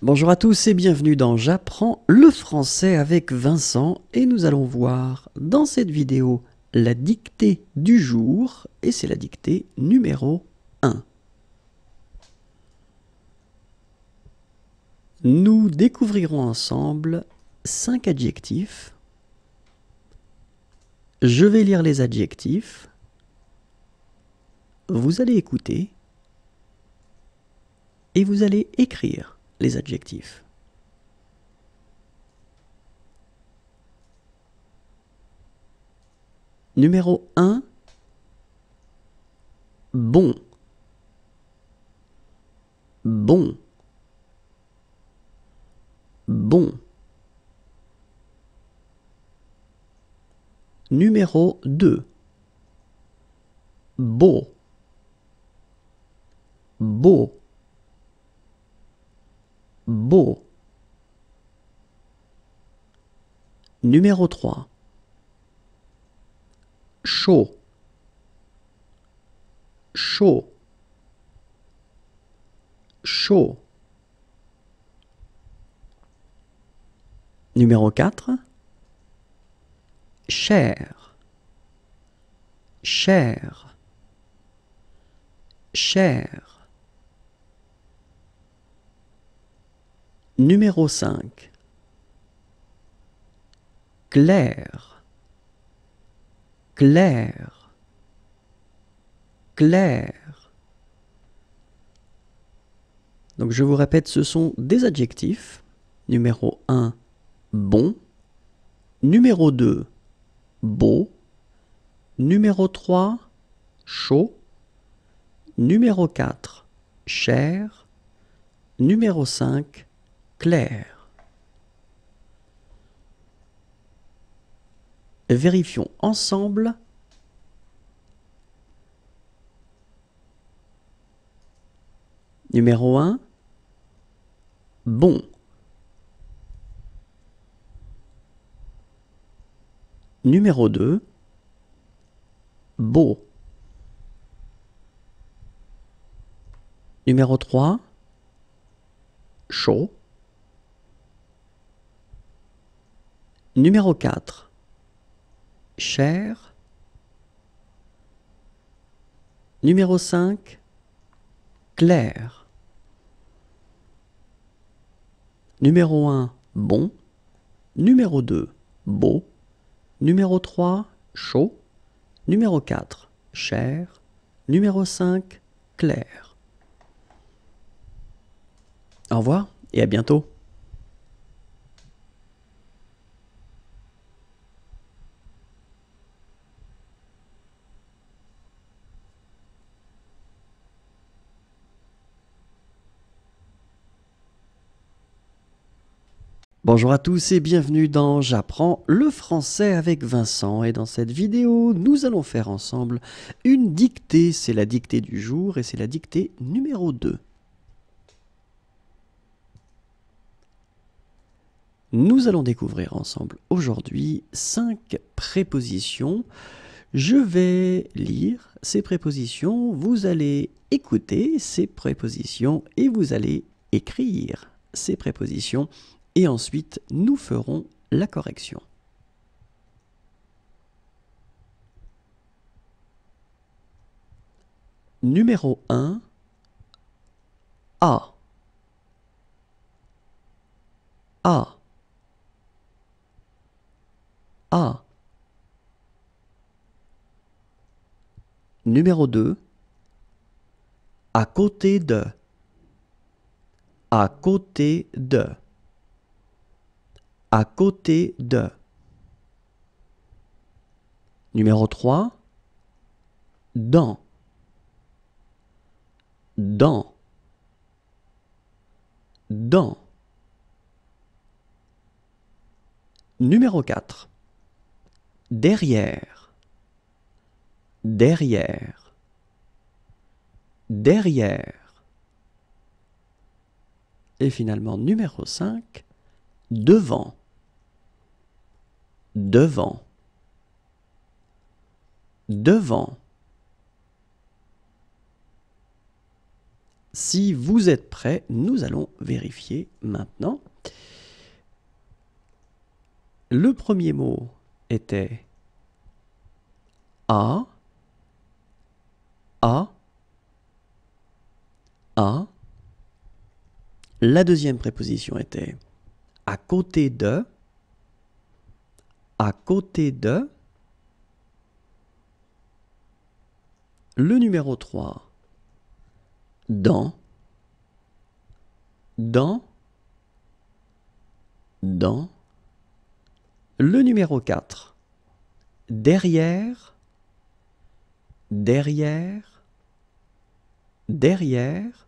Bonjour à tous et bienvenue dans J'apprends le français avec Vincent et nous allons voir dans cette vidéo la dictée du jour et c'est la dictée numéro 1. Nous découvrirons ensemble 5 adjectifs. Je vais lire les adjectifs. Vous allez écouter et vous allez écrire les adjectifs. Numéro 1, bon. Bon. Bon. Numéro 2, beau. Beau. Beau. Numéro 3, chaud. Chaud. Chaud. Numéro 4, cher. Cher. Cher. Numéro 5, clair. Clair. Clair. Donc je vous répète, ce sont des adjectifs. Numéro 1, bon. Numéro 2, beau. Numéro 3, chaud. Numéro 4, cher. Numéro 5, clair. Vérifions ensemble. Numéro 1, bon. Numéro 2, beau. Numéro 3, chaud. Numéro 4, cher. Numéro 5, clair. Numéro 1, bon. Numéro 2, beau. Numéro 3, chaud. Numéro 4, cher. Numéro 5, clair. Au revoir et à bientôt. Bonjour à tous et bienvenue dans J'apprends le français avec Vincent et dans cette vidéo nous allons faire ensemble une dictée, c'est la dictée du jour et c'est la dictée numéro 2. Nous allons découvrir ensemble aujourd'hui 5 prépositions. Je vais lire ces prépositions, vous allez écouter ces prépositions et vous allez écrire ces prépositions et ensuite nous ferons la correction. Numéro 1, A. A. A. Numéro 2, à côté de. À côté de. À côté de. Numéro 3, dans. Dans. Dans. Numéro 4, derrière. Derrière. Derrière. Et finalement, numéro 5, devant. Devant. Devant. Si vous êtes prêts, nous allons vérifier maintenant. Le premier mot était à, à, à. La deuxième préposition était à côté de, à côté de. Le numéro 3, dans, dans, dans. Le numéro 4, derrière, derrière, derrière.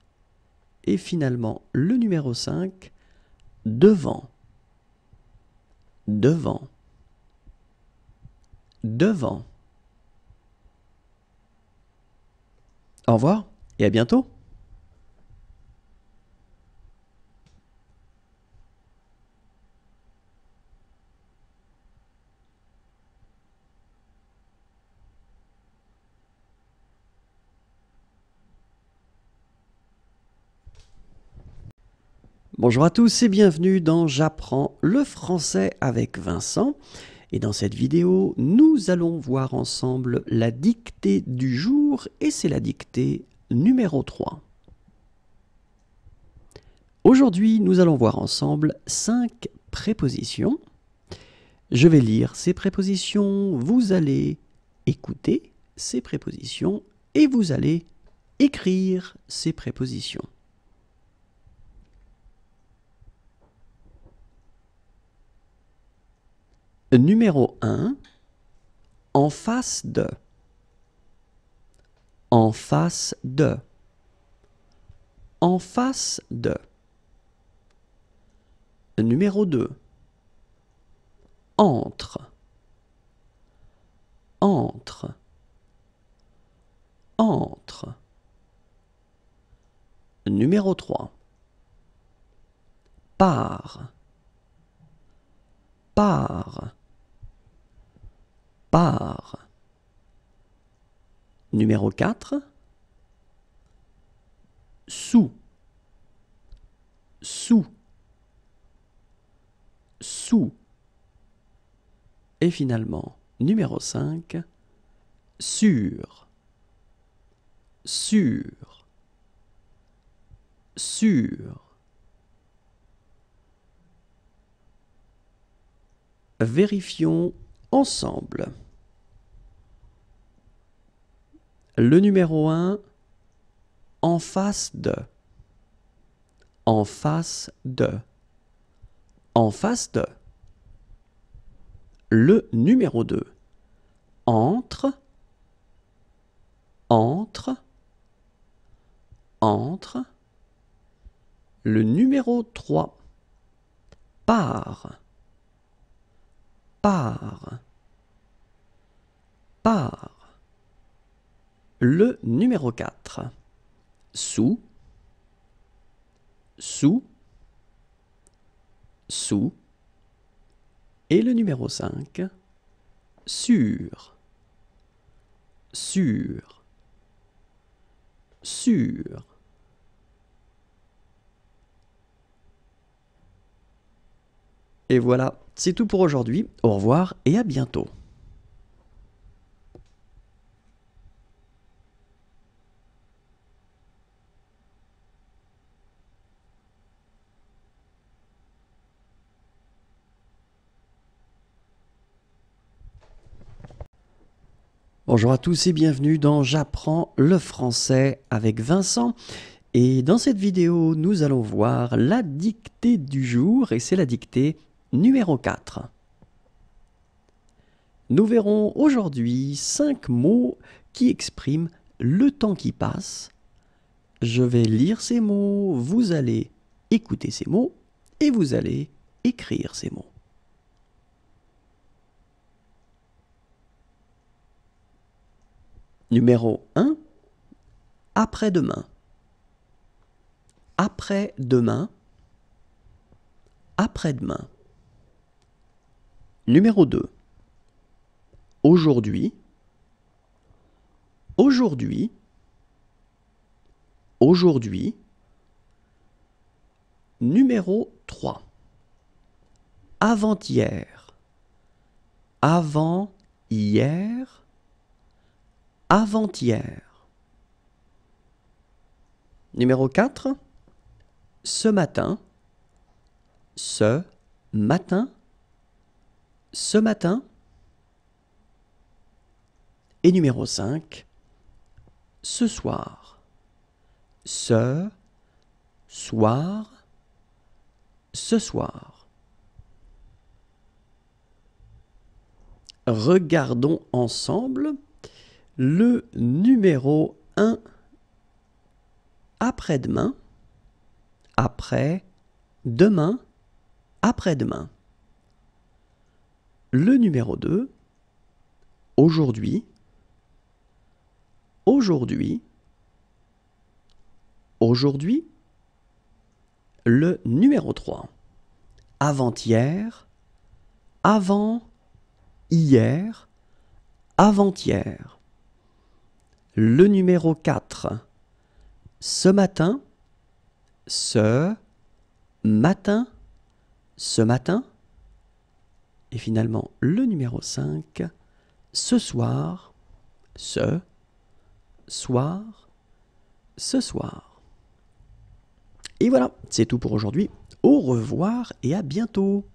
Et finalement, le numéro 5, devant, devant, devant. Au revoir et à bientôt. Bonjour à tous et bienvenue dans J'apprends le français avec Vincent. Et dans cette vidéo, nous allons voir ensemble la dictée du jour et c'est la dictée numéro 3. Aujourd'hui, nous allons voir ensemble 5 prépositions. Je vais lire ces prépositions, vous allez écouter ces prépositions et vous allez écrire ces prépositions. Numéro 1, en face de. En face de. En face de. Numéro 2, entre. Entre. Entre. Numéro 3, par. Par. Par. Numéro 4, sous. Sous. Sous. Et finalement, numéro 5, sur. Sur. Sur. Vérifions ensemble. Le numéro 1, en face de. En face de. En face de. Le numéro 2, entre. Entre. Entre. Le numéro 3, par. Par. Par. Le numéro 4, sous. Sous. Sous. Et le numéro 5, sur. Sur. Sur. Et voilà, c'est tout pour aujourd'hui. Au revoir et à bientôt. Bonjour à tous et bienvenue dans J'apprends le français avec Vincent. Et dans cette vidéo, nous allons voir la dictée du jour et c'est la dictée numéro 4. Nous verrons aujourd'hui 5 mots qui expriment le temps qui passe. Je vais lire ces mots, vous allez écouter ces mots et vous allez écrire ces mots. Numéro 1, après-demain. Après-demain. Après-demain. Numéro 2, aujourd'hui. Aujourd'hui. Aujourd'hui. numéro 3. Avant-hier. Avant-hier. Avant-hier. Numéro 4. Ce matin. Ce matin. Ce matin. Et numéro 5. Ce soir. Ce soir. Ce soir. Regardons ensemble le numéro 1. Après-demain. Après-demain. Après-demain. Le numéro 2. Aujourd'hui. Aujourd'hui. Aujourd'hui. Le numéro 3. Avant-hier. Avant-hier. Avant-hier. Le numéro 4. Ce matin. Ce matin. Ce matin. Et finalement, le numéro 5. Ce soir. Ce soir. Ce soir. Et voilà, c'est tout pour aujourd'hui. Au revoir et à bientôt.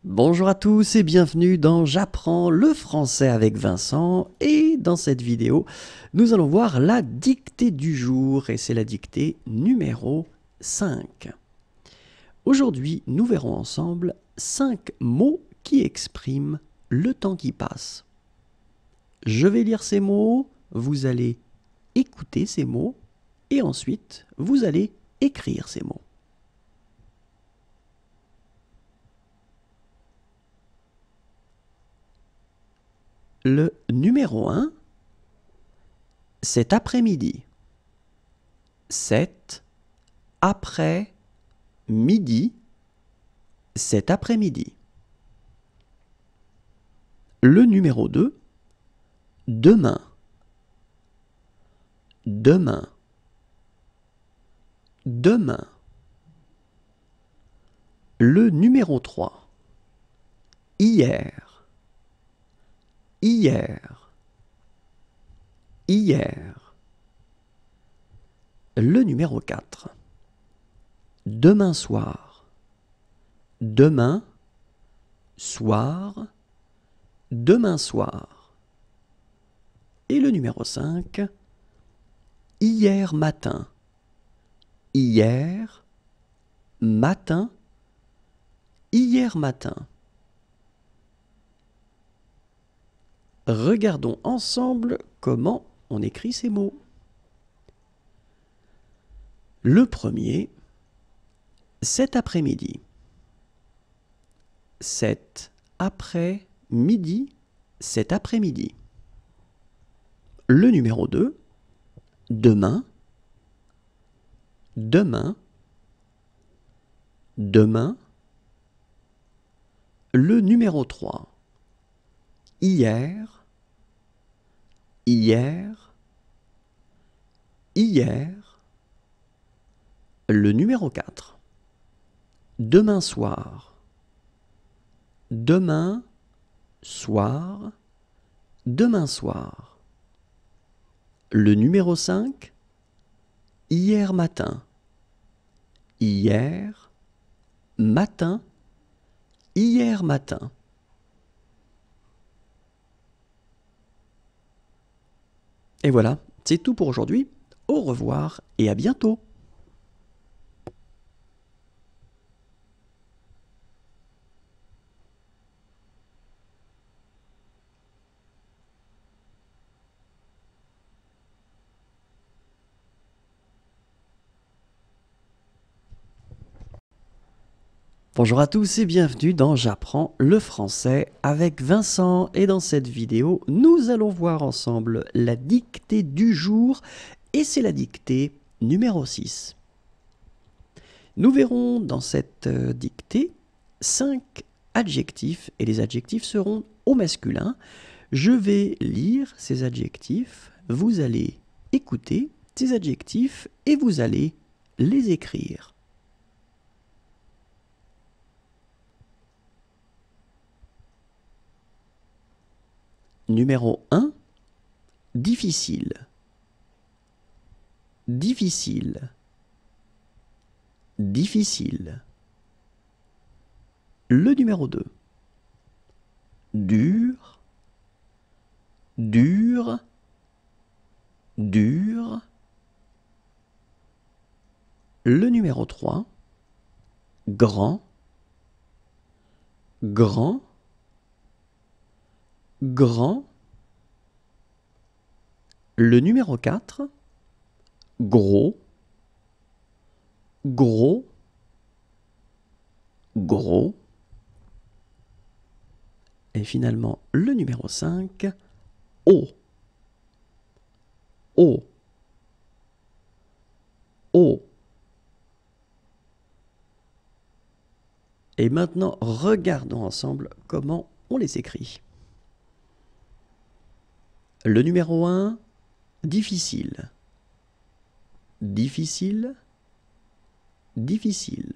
Bonjour à tous et bienvenue dans J'apprends le français avec Vincent, et dans cette vidéo, nous allons voir la dictée du jour et c'est la dictée numéro 5. Aujourd'hui, nous verrons ensemble 5 mots qui expriment le temps qui passe. Je vais lire ces mots, vous allez écouter ces mots et ensuite vous allez écrire ces mots. Le numéro 1, cet après-midi. Cet après-midi. Cet après-midi. Le numéro 2, demain. Demain. Demain. Le numéro 3, hier. Hier. Hier. Le numéro 4. Demain soir. Demain soir. Demain soir. Et le numéro 5. Hier matin. Hier matin. Hier matin. Regardons ensemble comment on écrit ces mots. Le premier, cet après-midi. Cet après-midi. Cet après-midi. Le numéro 2, demain. Demain. Demain. Le numéro 3, hier. Hier. Hier. Le numéro 4. Demain soir. Demain soir. Demain soir. Le numéro 5. Hier matin. Hier matin. Hier matin. Et voilà, c'est tout pour aujourd'hui. Au revoir et à bientôt. Bonjour à tous et bienvenue dans J'apprends le français avec Vincent, et dans cette vidéo, nous allons voir ensemble la dictée du jour et c'est la dictée Numéro 6. Nous verrons dans cette dictée 5 adjectifs et les adjectifs seront au masculin. Je vais lire ces adjectifs, vous allez écouter ces adjectifs et vous allez les écrire. Numéro 1, difficile. Difficile. Difficile. Le numéro 2, dur. Dur. Dur. Le numéro 3, grand. Grand. Grand. Le numéro 4, gros. Gros. Gros. Et finalement, le numéro 5, haut. Haut. Haut. Et maintenant, regardons ensemble comment on les écrit. Le numéro 1, difficile. Difficile. Difficile.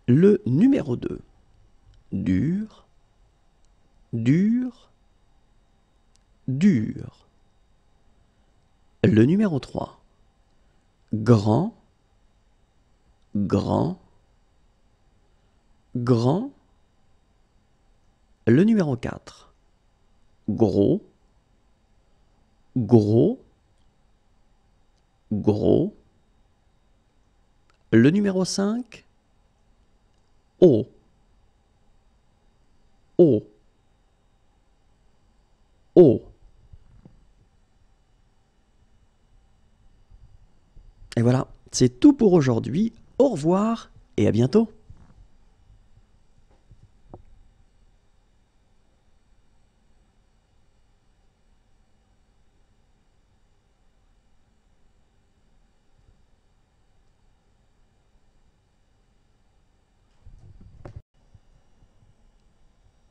Le numéro 2, dur. Dur. Dur. Le numéro 3, grand. Grand. Grand. Le numéro 4, gros. Gros. Gros. Le numéro 5, haut. Haut. Haut. Et voilà, c'est tout pour aujourd'hui. Au revoir et à bientôt.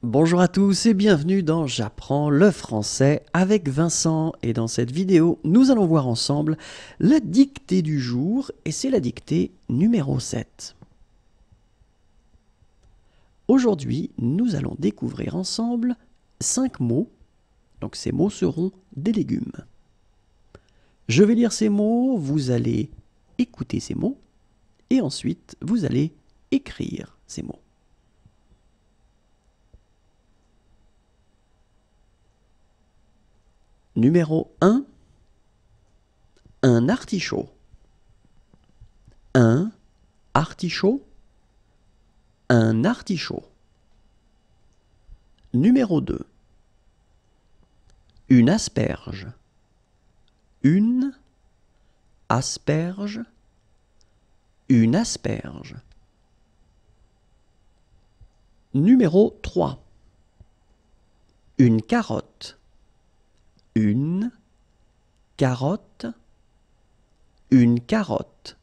Bonjour à tous et bienvenue dans J'apprends le français avec Vincent. Et dans cette vidéo, nous allons voir ensemble la dictée du jour et c'est la dictée numéro 7. Aujourd'hui, nous allons découvrir ensemble 5 mots. Donc ces mots seront des légumes. Je vais lire ces mots, vous allez écouter ces mots et ensuite vous allez écrire ces mots. Numéro 1, un artichaut. Un artichaut. Un artichaut. Numéro 2, une asperge. Une asperge. Une asperge. Numéro 3, une carotte. Une carotte. Une carotte.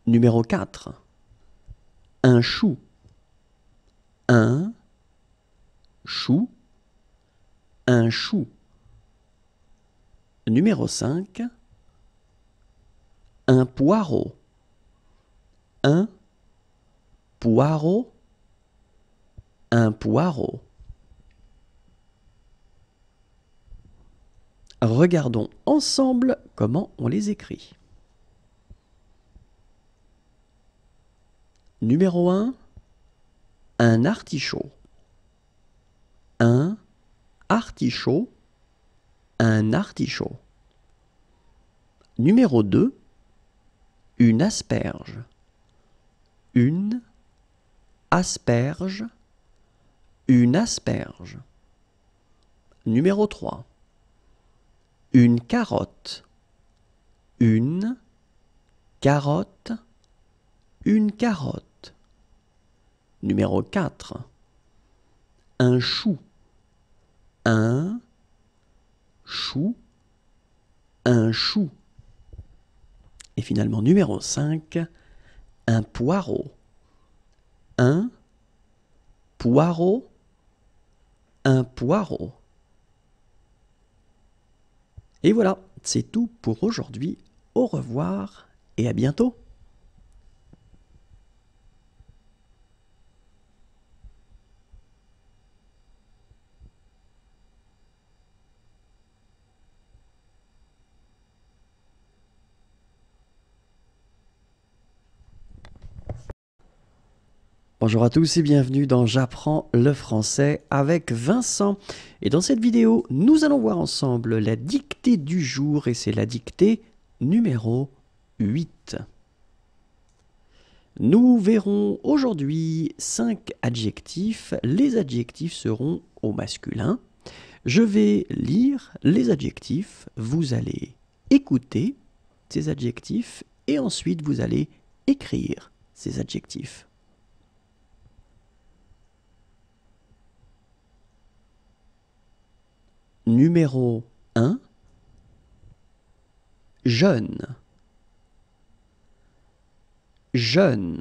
Numéro 4, un chou. Un chou. Un chou. Numéro 5, un poireau. Un poireau. Un poireau. Regardons ensemble comment on les écrit. Numéro 1, un artichaut. Un artichaut. Un artichaut. Numéro 2, une asperge. Une asperge. Une asperge. Numéro 3, une carotte. Une carotte. Une carotte. Numéro 4, un chou. Un chou. un chou. Et finalement, numéro 5, un poireau. Un poireau, un poireau. Et voilà, c'est tout pour aujourd'hui. Au revoir et à bientôt. Bonjour à tous et bienvenue dans J'apprends le français avec Vincent. Et dans cette vidéo, nous allons voir ensemble la dictée du jour et c'est la dictée numéro 8. Nous verrons aujourd'hui 5 adjectifs. Les adjectifs seront au masculin. Je vais lire les adjectifs, vous allez écouter ces adjectifs et ensuite vous allez écrire ces adjectifs. Numéro 1, jeune, jeune,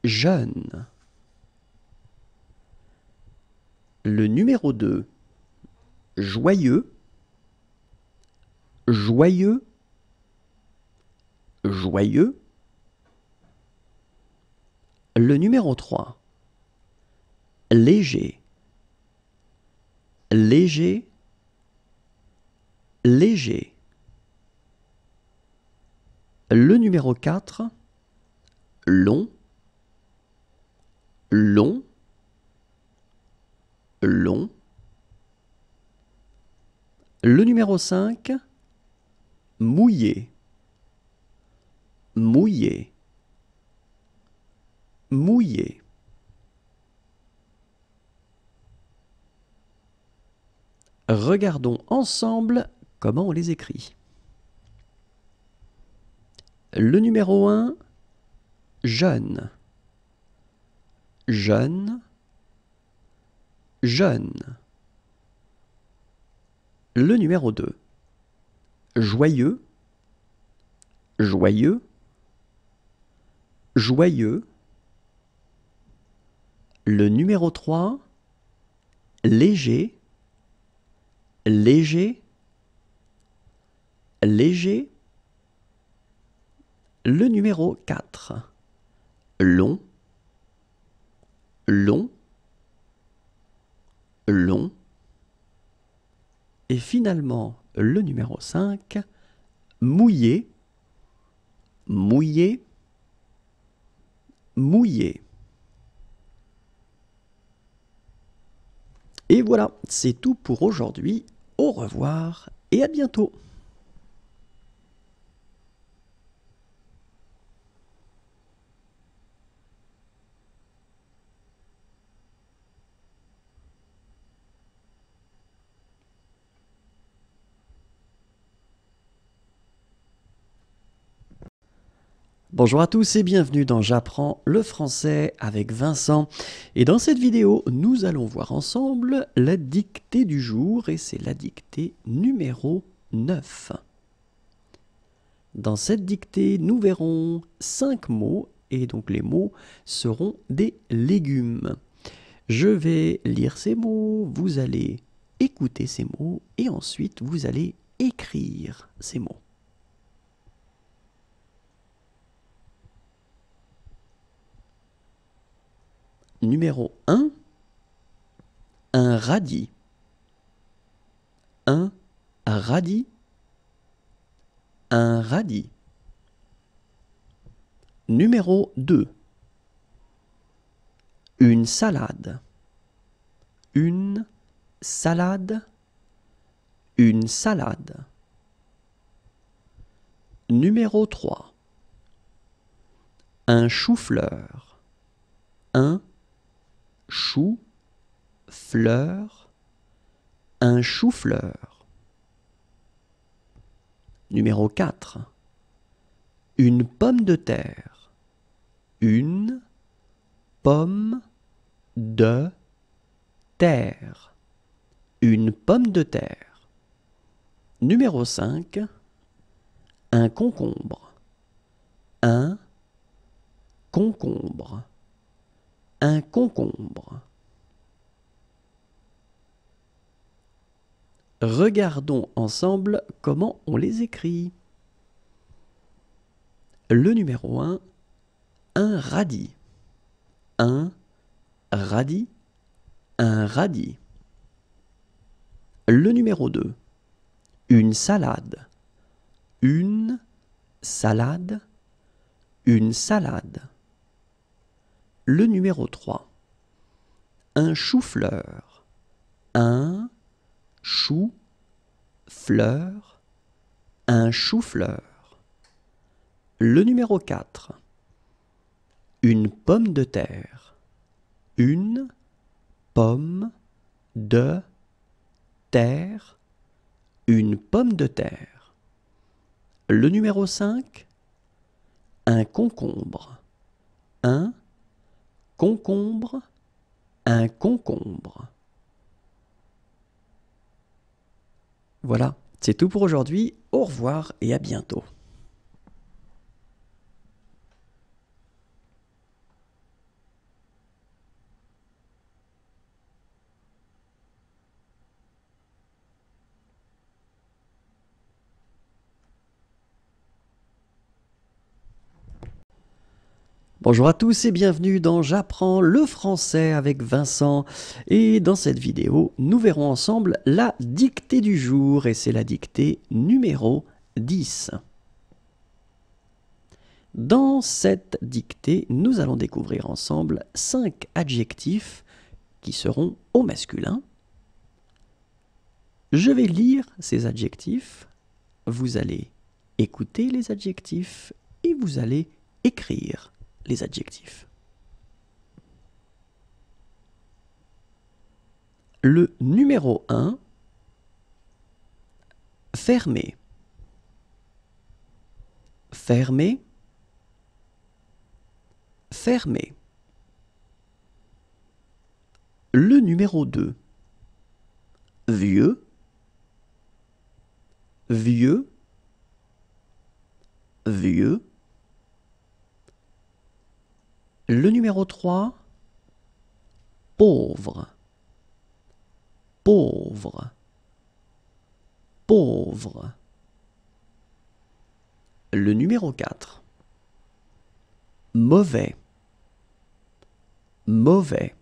jeune. Le numéro 2, joyeux, joyeux, joyeux. Le numéro 3, léger, léger, léger. Le numéro 4, long, long, long. Le numéro 5, mouillé, mouillé, mouillé. Regardons ensemble comment on les écrit. Le numéro 1, jeune, jeune, jeune. Le numéro 2, joyeux, joyeux, joyeux. Le numéro 3, léger, léger, léger. Le numéro 4, long, long, long. Et finalement, le numéro 5, mouillé, mouillé, mouillé. Et voilà, c'est tout pour aujourd'hui. Au revoir et à bientôt. Bonjour à tous et bienvenue dans J'apprends le français avec Vincent. Et dans cette vidéo, nous allons voir ensemble la dictée du jour et c'est la dictée numéro 9. Dans cette dictée, nous verrons 5 mots et donc les mots seront des légumes. Je vais lire ces mots, vous allez écouter ces mots et ensuite vous allez écrire ces mots. Numéro 1, un radis. Un radis. Un radis. Numéro 2, une salade. Une salade. Une salade. Numéro 3, un chou-fleur. Un chou-fleur. Un chou-fleur. Numéro 4, une pomme de terre. Une pomme de terre. Une pomme de terre. Numéro 5, un concombre. Un concombre. Un concombre. Regardons ensemble comment on les écrit. Le numéro 1, un radis. Un radis. Un radis. Le numéro 2, une salade. Une salade. Une salade. Le numéro 3, un chou-fleur. Un chou-fleur. Un chou-fleur. Le numéro 4, une pomme de terre. Une pomme de terre. Une pomme de terre. Le numéro 5, un concombre. Un concombre. Un concombre. Voilà, c'est tout pour aujourd'hui. Au revoir et à bientôt. Bonjour à tous et bienvenue dans J'apprends le français avec Vincent. Et dans cette vidéo, nous verrons ensemble la dictée du jour et c'est la dictée numéro 10. Dans cette dictée, nous allons découvrir ensemble 5 adjectifs qui seront au masculin. Je vais lire ces adjectifs, vous allez écouter les adjectifs et vous allez écrire les adjectifs. Le numéro 1, fermé. Fermé. Fermé. Le numéro 2, vieux. Vieux. Vieux. Le numéro 3, pauvre. Pauvre. Pauvre. Le numéro 4, mauvais. Mauvais.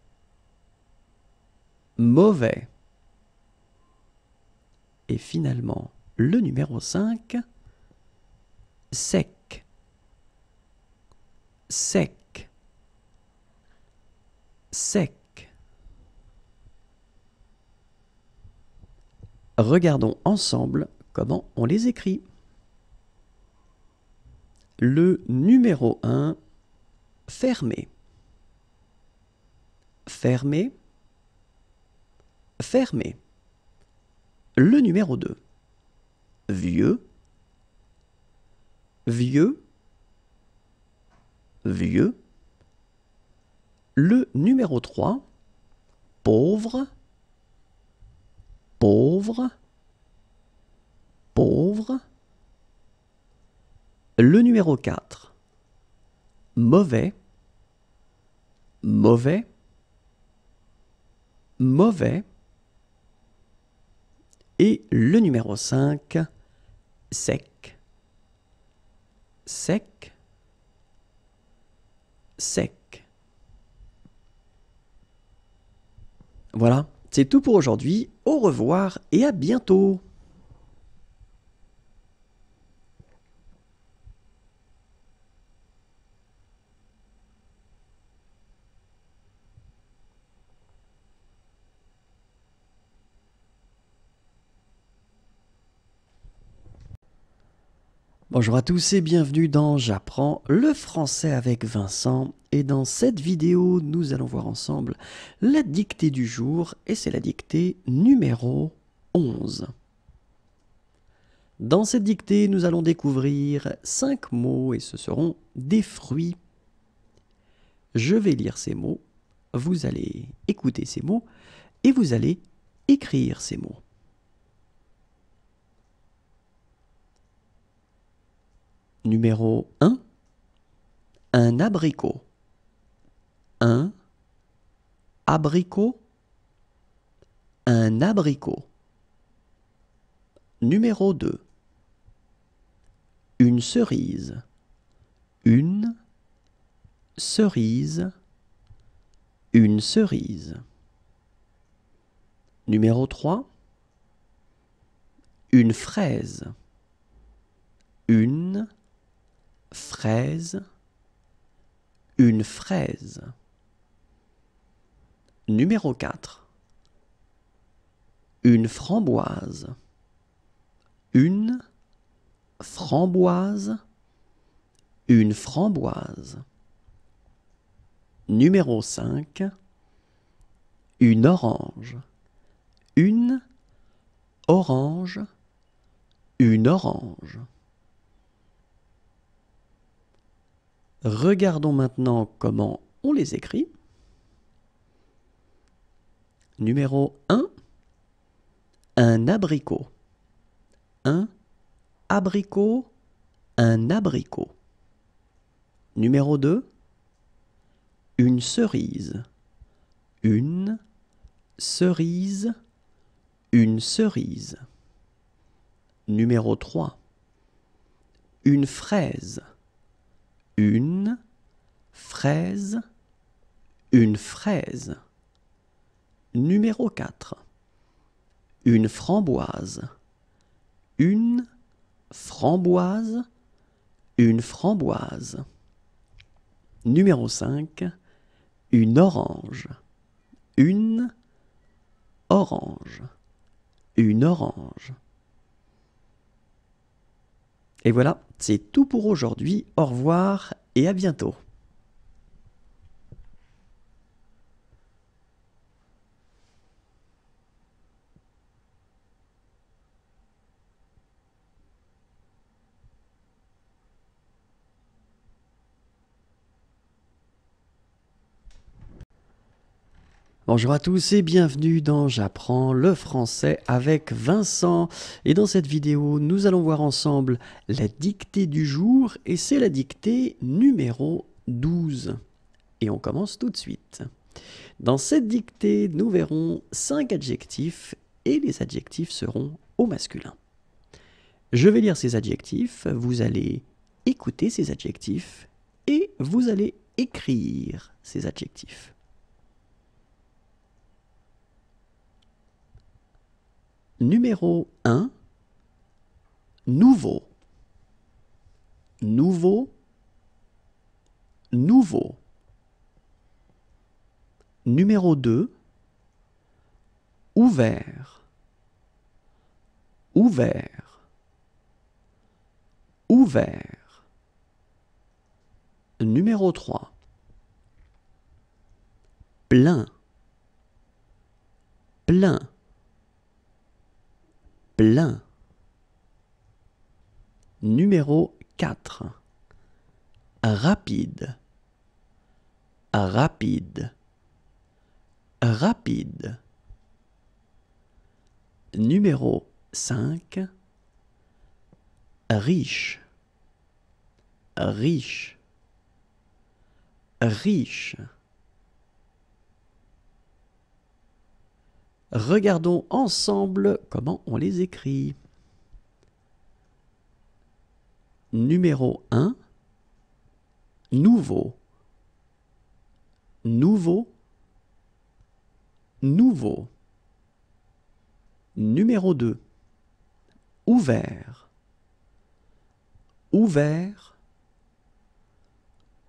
Mauvais. Et finalement, le numéro 5, sec. Sec. Sec. Regardons ensemble comment on les écrit. Le numéro 1, fermé. Fermé. Fermé. Le numéro 2, vieux. Vieux. Vieux. Le numéro 3, pauvre. Pauvre. Pauvre. Le numéro 4, mauvais. Mauvais. Mauvais. Et le numéro 5, sec. Sec. Sec. Voilà, c'est tout pour aujourd'hui. Au revoir et à bientôt. Bonjour à tous et bienvenue dans J'apprends le français avec Vincent. Et dans cette vidéo, nous allons voir ensemble la dictée du jour et c'est la dictée numéro 11. Dans cette dictée, nous allons découvrir 5 mots et ce seront des fruits. Je vais lire ces mots, vous allez écouter ces mots et vous allez écrire ces mots. Numéro 1, un abricot. Un abricot. Un abricot. Numéro 2, une cerise. Une cerise. Une cerise. Numéro 3, une fraise. Une fraise. Une fraise. Numéro 4, une framboise. Une framboise. Une framboise. Numéro 5, une orange. Une orange. Une orange. Regardons maintenant comment on les écrit. Numéro 1, un abricot. Un abricot. Un abricot. Numéro 2, une cerise. Une cerise. Une cerise. Numéro 3, une fraise. Une fraise. Une fraise. Numéro 4, une framboise. Une framboise. Une framboise. Numéro 5, une orange. Une orange. Une orange. Et voilà, c'est tout pour aujourd'hui. Au revoir et à bientôt. Bonjour à tous et bienvenue dans J'apprends le français avec Vincent. Et dans cette vidéo, nous allons voir ensemble la dictée du jour et c'est la dictée numéro 12. Et on commence tout de suite. Dans cette dictée, nous verrons 5 adjectifs et les adjectifs seront au masculin. Je vais lire ces adjectifs, vous allez écouter ces adjectifs et vous allez écrire ces adjectifs. Numéro 1, nouveau. Nouveau. Nouveau. Numéro 2, ouvert. Ouvert. Ouvert. Numéro 3, plein. Plein. Plein. Numéro 4, rapide. Rapide. Rapide. Numéro 5, riche. Riche. Riche. Regardons ensemble comment on les écrit. Numéro 1, nouveau. Nouveau. Nouveau. Numéro 2, ouvert. Ouvert.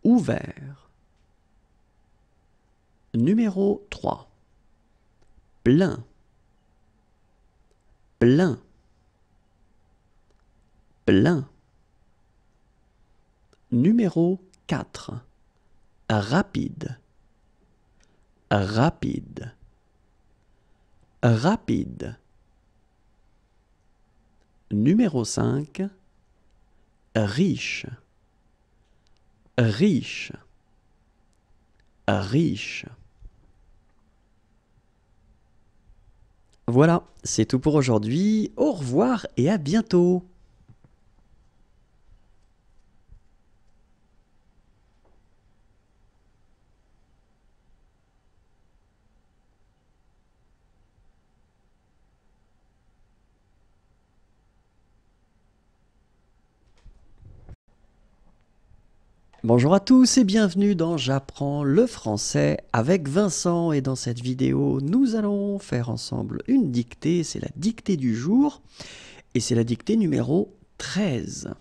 Ouvert. Numéro 3, plein. Plein. Plein. Numéro 4, rapide. Rapide. Rapide. Numéro 5, riche. Riche. Riche. Voilà, c'est tout pour aujourd'hui. Au revoir et à bientôt. Bonjour à tous et bienvenue dans J'apprends le français avec Vincent, et dans cette vidéo nous allons faire ensemble une dictée, c'est la dictée du jour et c'est la dictée numéro 13.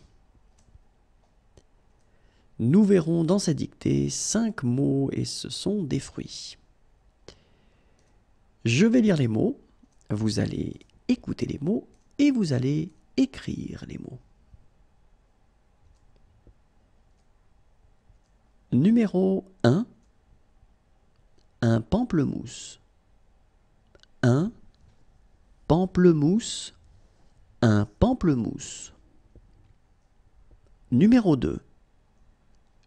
Nous verrons dans cette dictée 5 mots et ce sont des fruits. Je vais lire les mots, vous allez écouter les mots et vous allez écrire les mots. Numéro 1, un pamplemousse. Un pamplemousse, un pamplemousse. Numéro 2,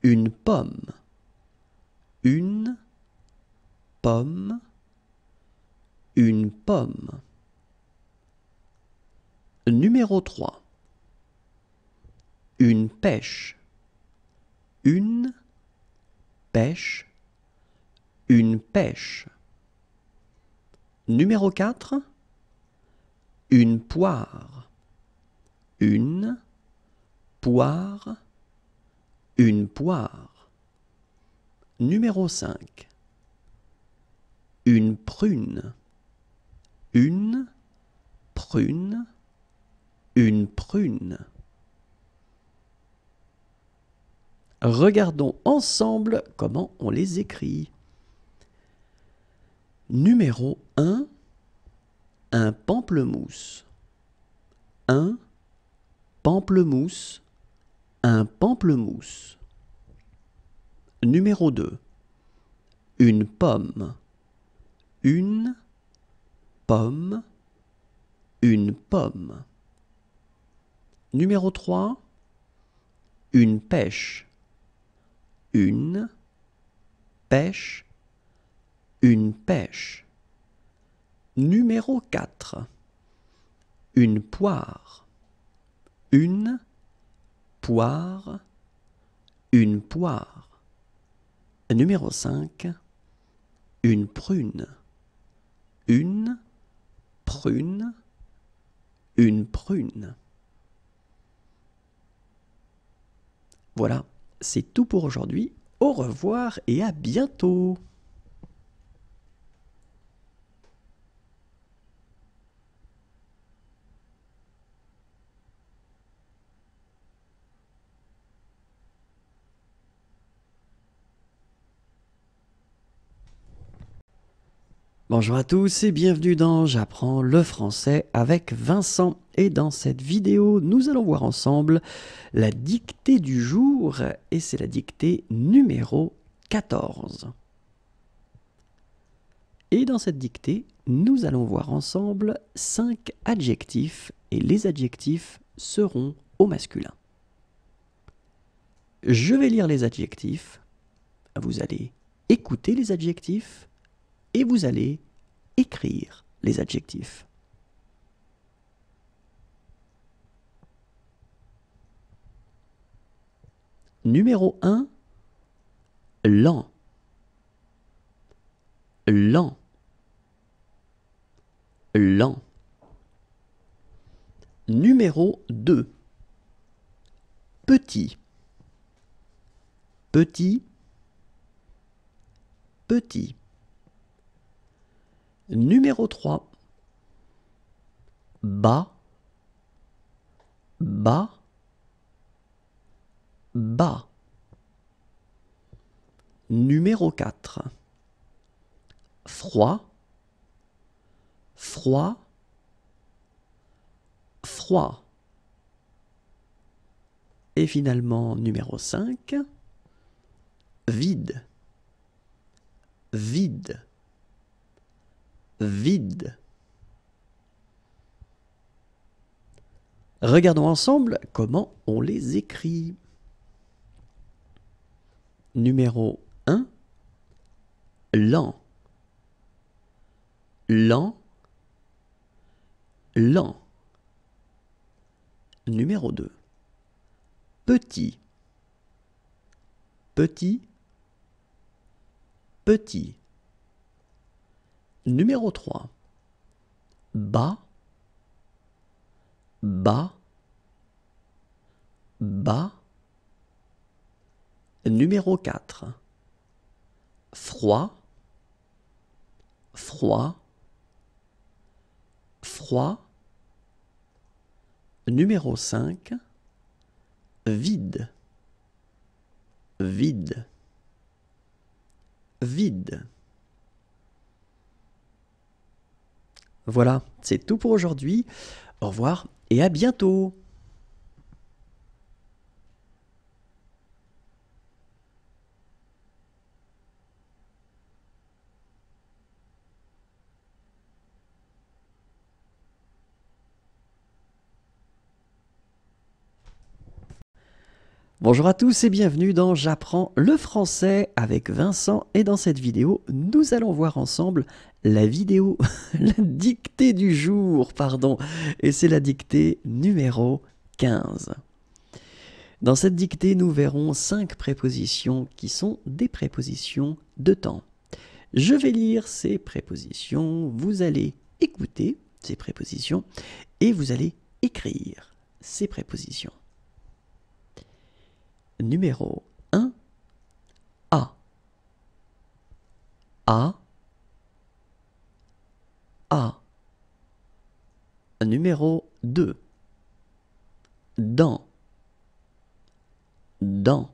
une pomme. Une pomme, une pomme. Numéro 3, une pêche. Une pêche, une pêche. Numéro 4, une poire. Une poire, une poire. Numéro 5, une prune. Une prune, une prune. Regardons ensemble comment on les écrit. Numéro 1, un pamplemousse. Un pamplemousse, un pamplemousse. Numéro 2, une pomme. Une pomme, une pomme. Numéro 3, une pêche. Une pêche, une pêche. Numéro 4, une poire. Une poire, une poire. Numéro 5, une prune. Une prune, une prune. Voilà, c'est tout pour aujourd'hui. Au revoir et à bientôt. Bonjour à tous et bienvenue dans J'apprends le français avec Vincent. Et dans cette vidéo, nous allons voir ensemble la dictée du jour et c'est la dictée numéro 14. Et dans cette dictée, nous allons voir ensemble 5 adjectifs et les adjectifs seront au masculin. Je vais lire les adjectifs, vous allez écouter les adjectifs et vous allez écrire les adjectifs. Numéro 1, lent. Lent. Lent. Numéro 2, petit. Petit. Petit. Numéro 3, bas. Bas. Bas. Numéro 4, froid. Froid. Froid. Et finalement, numéro 5, vide. Vide. Vide. Regardons ensemble comment on les écrit. Numéro 1, lent. Lent. Lent. Numéro 2, petit. Petit. Petit. Numéro 3, bas. Bas. Bas. Numéro 4. Froid, froid, froid. Numéro 5. Vide, vide, vide. Voilà, c'est tout pour aujourd'hui. Au revoir et à bientôt. Bonjour à tous et bienvenue dans J'apprends le français avec Vincent, et dans cette vidéo, nous allons voir ensemble la dictée du jour, pardon, et c'est la dictée numéro 15. Dans cette dictée, nous verrons 5 prépositions qui sont des prépositions de temps. Je vais lire ces prépositions, vous allez écouter ces prépositions et vous allez écrire ces prépositions. Numéro 1, à, à, à. Numéro 2, dans, dans,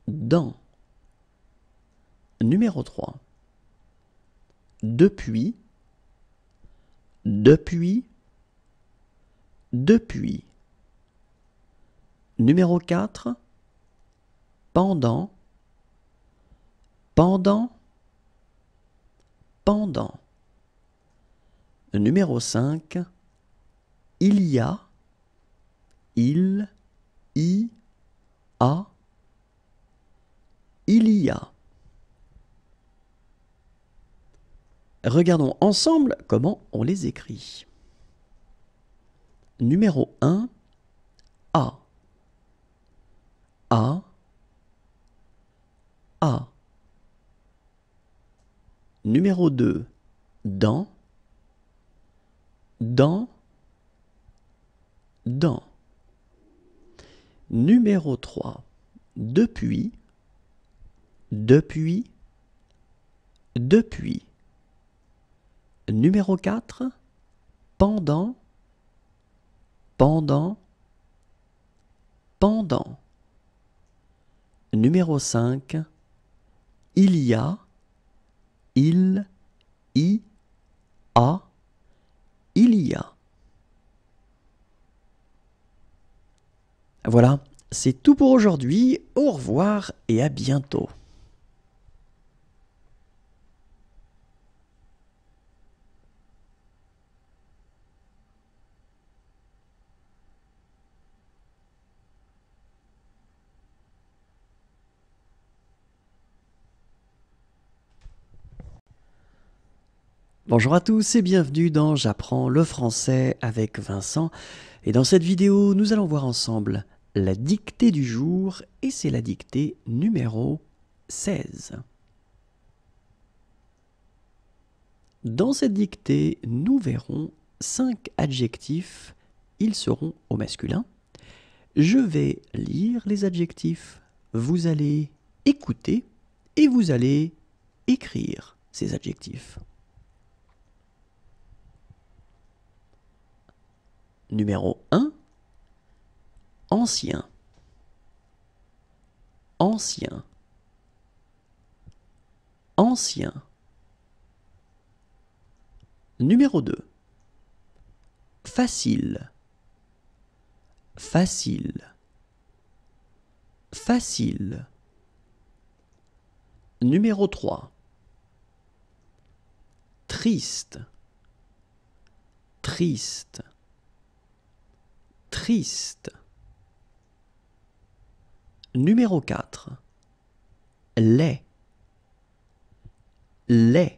dans. Numéro 3, depuis, depuis, depuis. Numéro 4, pendant, pendant, pendant. Numéro 5, il y a, il, y, a, il y a. Regardons ensemble comment on les écrit. Numéro 1, à, à, à. Numéro 2, dans, dans, dans. Numéro 3, depuis, depuis, depuis. Numéro 4, pendant, pendant, pendant. Numéro 5, il y a, il, y, a, il y a. Voilà, c'est tout pour aujourd'hui. Au revoir et à bientôt. Bonjour à tous et bienvenue dans J'apprends le français avec Vincent. Et dans cette vidéo, nous allons voir ensemble la dictée du jour, et c'est la dictée numéro 16. Dans cette dictée, nous verrons 5 adjectifs, ils seront au masculin. Je vais lire les adjectifs, vous allez écouter et vous allez écrire ces adjectifs. Numéro 1, ancien, ancien, ancien. Numéro 2, facile, facile, facile. Numéro 3, triste, triste, triste. Numéro 4, laid, laid,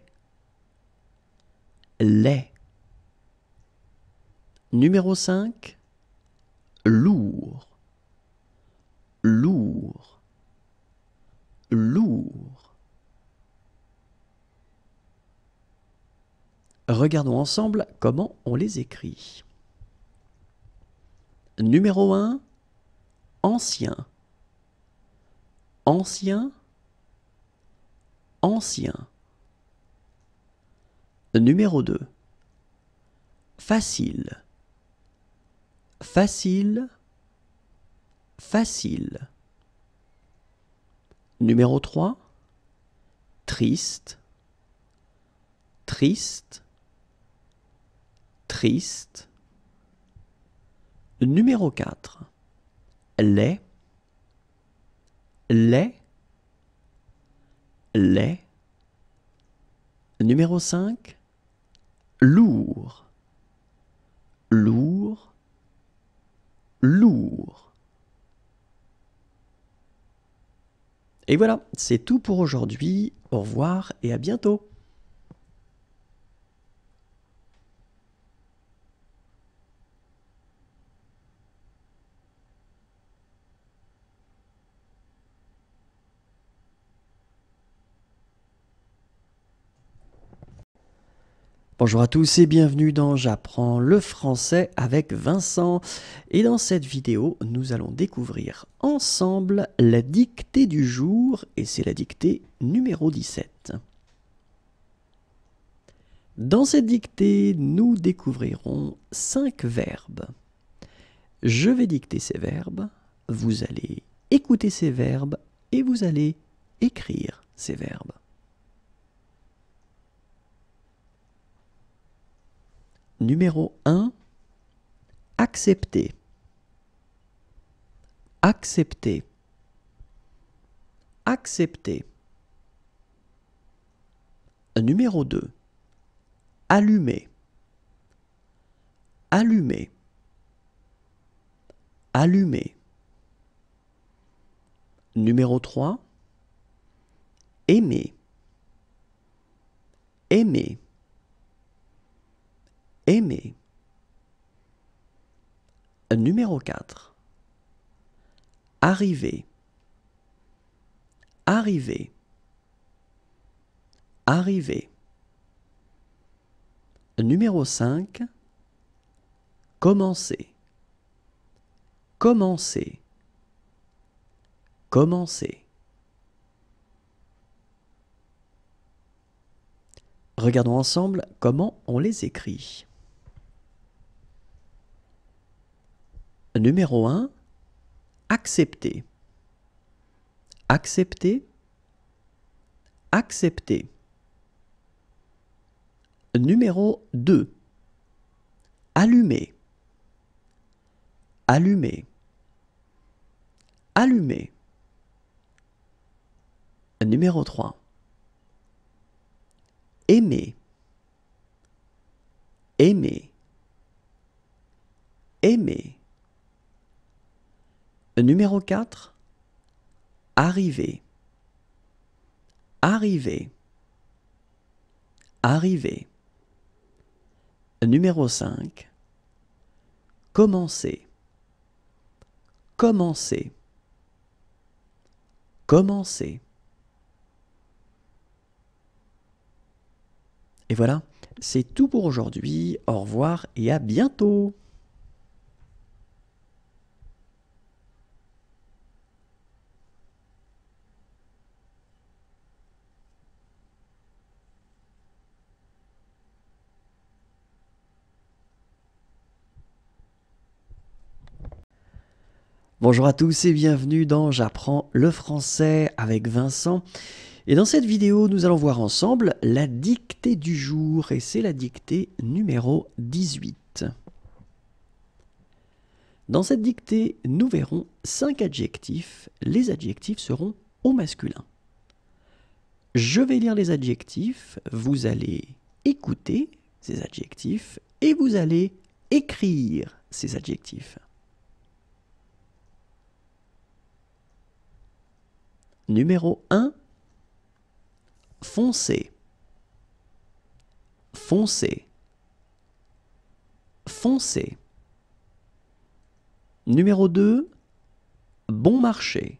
laid. Numéro 5, lourd, lourd, lourd. Regardons ensemble comment on les écrit. Numéro 1, ancien, ancien, ancien. Numéro 2. Facile, facile, facile. Numéro 3. Triste, triste, triste. Numéro 4. Laid, laid, laid. Numéro 5. Lourd, lourd, lourd. Et voilà, c'est tout pour aujourd'hui. Au revoir et à bientôt. Bonjour à tous et bienvenue dans J'apprends le français avec Vincent. Et dans cette vidéo, nous allons découvrir ensemble la dictée du jour et c'est la dictée numéro 17. Dans cette dictée, nous découvrirons 5 verbes. Je vais dicter ces verbes, vous allez écouter ces verbes et vous allez écrire ces verbes. Numéro 1, accepter. Accepter. Accepter. Numéro 2, allumer. Allumer. Allumer. Numéro 3, aimer. Aimer. Aimer. Numéro 4. Arriver. Arriver. Arriver. Numéro 5. Commencer. Commencer. Commencer. Regardons ensemble comment on les écrit. Numéro 1, accepter. Accepter. Accepter. Numéro 2, allumer. Allumer. Allumer. Numéro 3, aimer. Aimer. Aimer. Numéro 4, arriver. Arriver. Arriver. Numéro 5, commencer. Commencer. Commencer. Et voilà, c'est tout pour aujourd'hui. Au revoir et à bientôt. Bonjour à tous et bienvenue dans J'apprends le français avec Vincent. Et dans cette vidéo, nous allons voir ensemble la dictée du jour et c'est la dictée numéro 18. Dans cette dictée, nous verrons 5 adjectifs. Les adjectifs seront au masculin. Je vais lire les adjectifs, vous allez écouter ces adjectifs et vous allez écrire ces adjectifs. Numéro 1, foncé. Foncé. Foncé. Numéro 2, bon marché.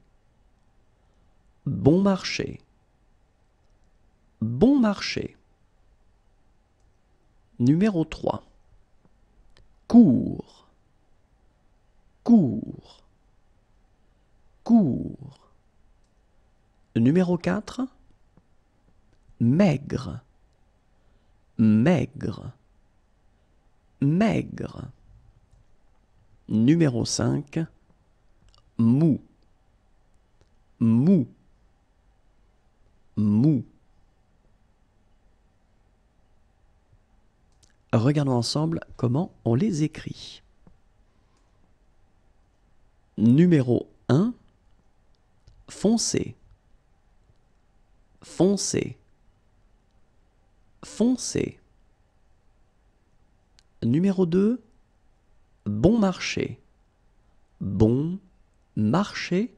Bon marché. Bon marché. Numéro 3, court. Court. Court. Numéro 4, maigre, maigre, maigre. Numéro 5, mou, mou, mou. Regardons ensemble comment on les écrit. Numéro 1, foncé, foncé, foncé. Numéro 2, bon marché, bon marché,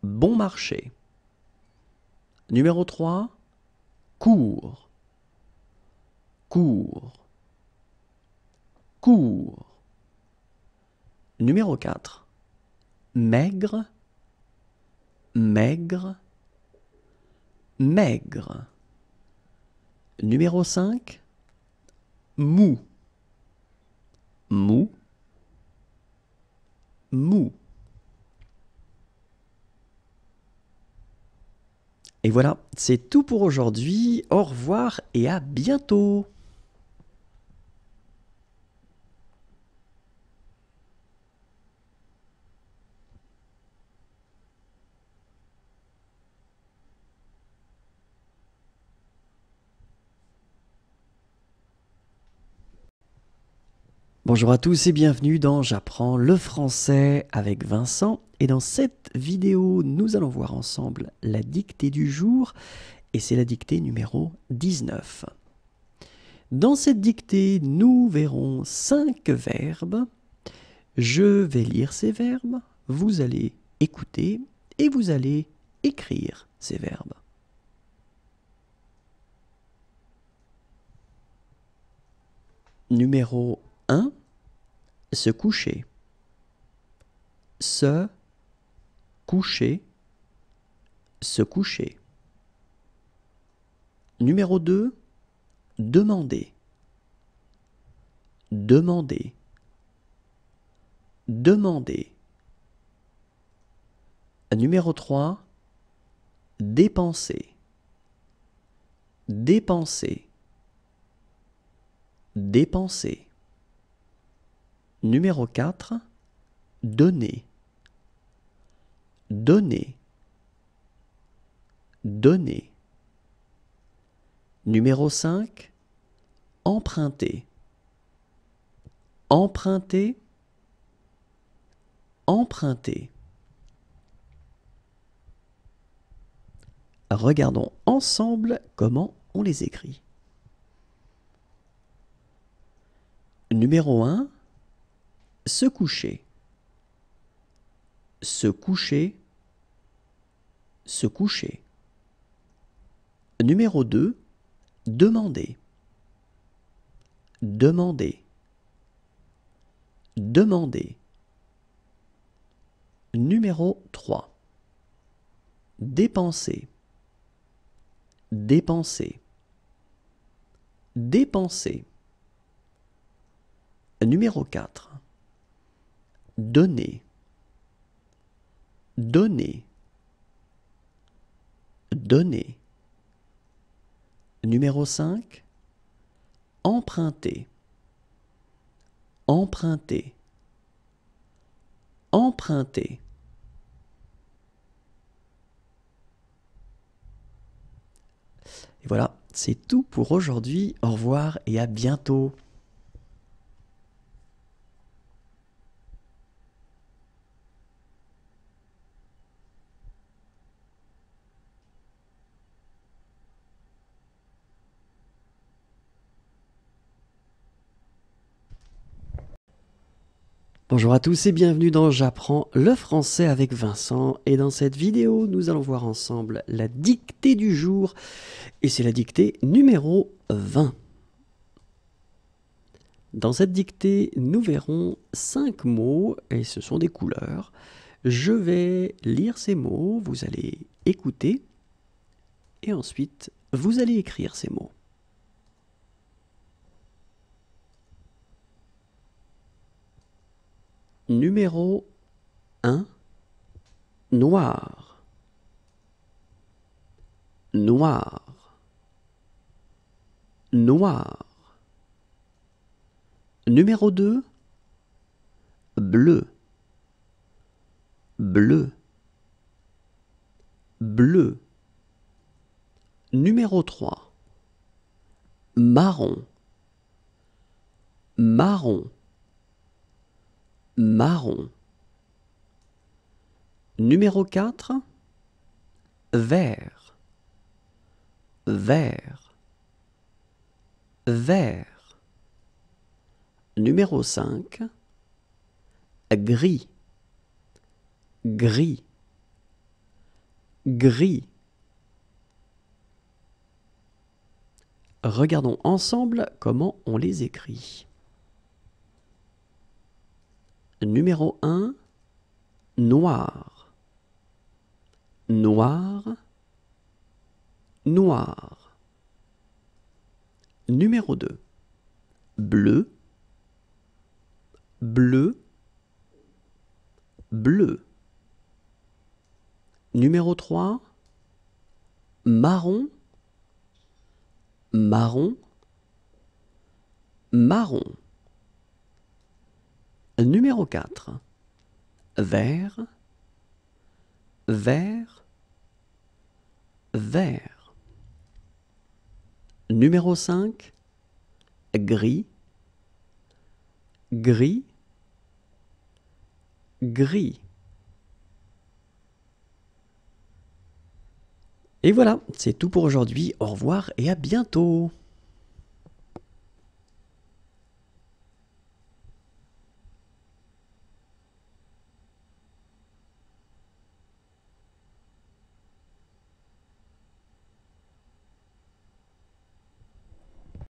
bon marché. Numéro 3, court, court, court. Numéro 4, maigre, maigre, maigre. Numéro 5, mou, mou, mou. Et voilà, c'est tout pour aujourd'hui. Au revoir et à bientôt. Bonjour à tous et bienvenue dans J'apprends le français avec Vincent. Et dans cette vidéo, nous allons voir ensemble la dictée du jour et c'est la dictée numéro 19. Dans cette dictée, nous verrons 5 verbes. Je vais lire ces verbes, vous allez écouter et vous allez écrire ces verbes. Numéro 1, se coucher. Se coucher, se coucher. Numéro 2, demander. Demander. Demander. Numéro 3, dépenser. Dépenser. Dépenser. Numéro 4, donner. Donner. Donner. Numéro 5, emprunter. Emprunter. Emprunter. Regardons ensemble comment on les écrit. Numéro 1, se coucher. Se coucher. Se coucher. Numéro 2, demander. Demander. Demander. Numéro 3, dépenser. Dépenser. Dépenser. Numéro 4, donner. Donner. Donner. Numéro 5, emprunter. Emprunter. Emprunter. Et voilà, c'est tout pour aujourd'hui. Au revoir et à bientôt. Bonjour à tous et bienvenue dans J'apprends le français avec Vincent. Et dans cette vidéo, nous allons voir ensemble la dictée du jour. Et c'est la dictée numéro 20. Dans cette dictée, nous verrons 5 mots et ce sont des couleurs. Je vais lire ces mots, vous allez écouter et ensuite vous allez écrire ces mots. Numéro 1, noir. noir, noir. Numéro 2, bleu, bleu, bleu. Numéro 3, marron, marron, marron. Numéro 4, vert, vert, vert. Numéro 5, gris, gris, gris. Regardons ensemble comment on les écrit. Numéro 1, noir, noir, noir. Numéro 2, bleu, bleu, bleu. Numéro 3, marron, marron, marron. Numéro 4, vert, vert, vert. Numéro 5, gris, gris, gris. Et voilà, c'est tout pour aujourd'hui. Au revoir et à bientôt.